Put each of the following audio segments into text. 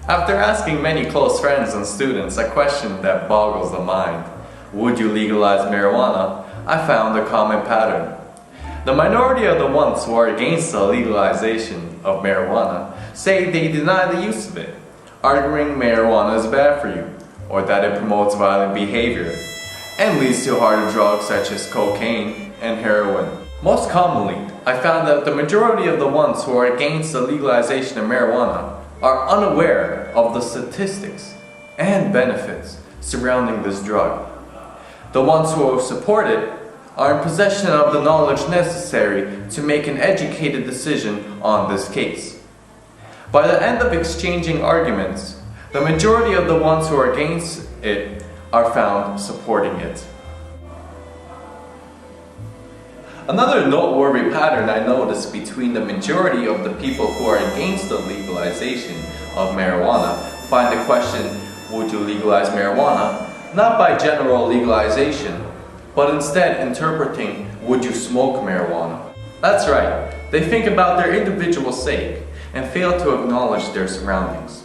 After asking many close friends and students a question that boggles the mind, would you legalize marijuana? I found a common pattern. The minority of the ones who are against the legalization of marijuana say they deny the use of it, arguing marijuana is bad for you, or that it promotes violent behavior, and leads to harder drugs such as cocaine and heroin. Most commonly, I found that the majority of the ones who are against the legalization of marijuana are unaware of the statistics and benefits surrounding this drug. The ones who support it are in possession of the knowledge necessary to make an educated decision on this case. By the end of exchanging arguments, the majority of the ones who are against it are found supporting it. Another noteworthy pattern I noticed between the majority of the people who are against the legalization of marijuana find the question, would you legalize marijuana, not by general legalization, but instead interpreting, would you smoke marijuana? That's right, they think about their individual sake and fail to acknowledge their surroundings.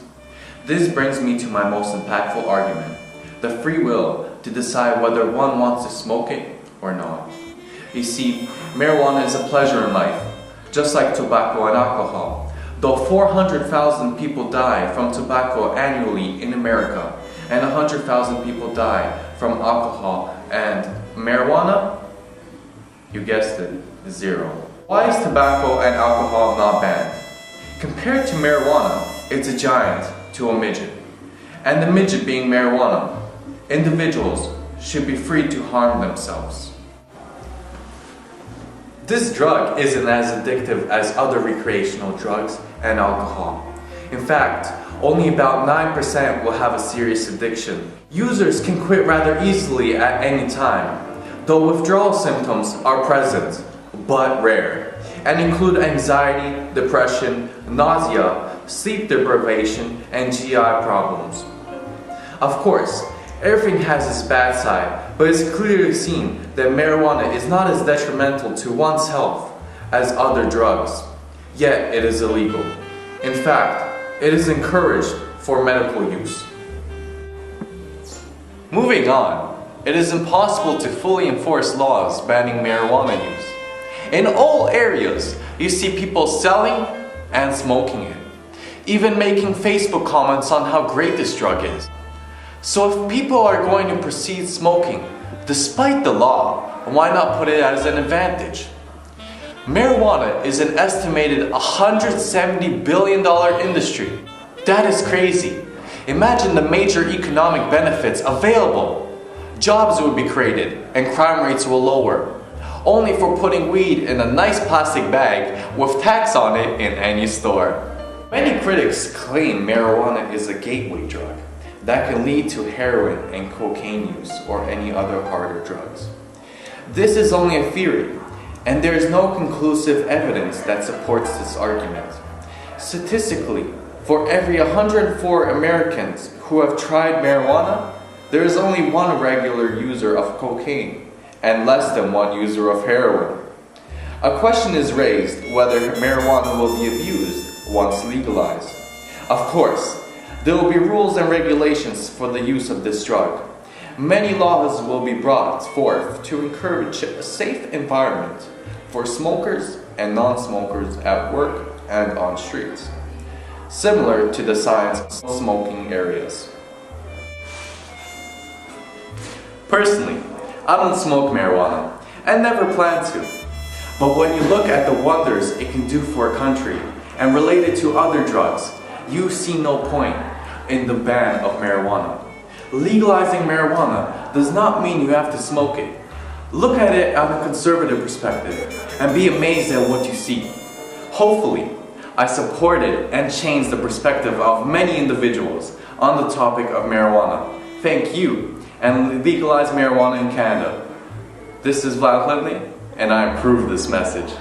This brings me to my most impactful argument, the free will to decide whether one wants to smoke it or not. You see, marijuana is a pleasure in life, just like tobacco and alcohol. Though 400,000 people die from tobacco annually in America, and 100,000 people die from alcohol and marijuana, you guessed it, 0. Why is tobacco and alcohol not banned? Compared to marijuana, it's a giant to a midget. And the midget being marijuana, individuals should be free to harm themselves. This drug isn't as addictive as other recreational drugs and alcohol. In fact, only about 9% will have a serious addiction. Users can quit rather easily at any time, though withdrawal symptoms are present, but rare, and include anxiety, depression, nausea, sleep deprivation, and GI problems. Of course, everything has its bad side, but it's clearly seen that marijuana is not as detrimental to one's health as other drugs, yet it is illegal. In fact, it is encouraged for medical use. Moving on, it is impossible to fully enforce laws banning marijuana use. In all areas, you see people selling and smoking it, even making Facebook comments on how great this drug is. So if people are going to proceed smoking, despite the law, why not put it as an advantage? Marijuana is an estimated $170 billion industry. That is crazy. Imagine the major economic benefits available. Jobs would be created and crime rates will lower, only for putting weed in a nice plastic bag with tax on it in any store. Many critics claim marijuana is a gateway drug that can lead to heroin and cocaine use or any other harder drugs. This is only a theory, and there is no conclusive evidence that supports this argument. Statistically, for every 104 Americans who have tried marijuana, there is only one regular user of cocaine and less than one user of heroin. A question is raised whether marijuana will be abused once legalized. Of course, there will be rules and regulations for the use of this drug. Many laws will be brought forth to encourage a safe environment for smokers and non-smokers at work and on streets, similar to the signs of smoking areas. Personally, I don't smoke marijuana and never plan to. But when you look at the wonders it can do for a country and relate it to other drugs, you see no point in the ban of marijuana. Legalizing marijuana does not mean you have to smoke it. Look at it on a conservative perspective and be amazed at what you see. Hopefully, I supported and changed the perspective of many individuals on the topic of marijuana. Thank you, and legalize marijuana in Canada. This is Vladyslav, and I approve this message.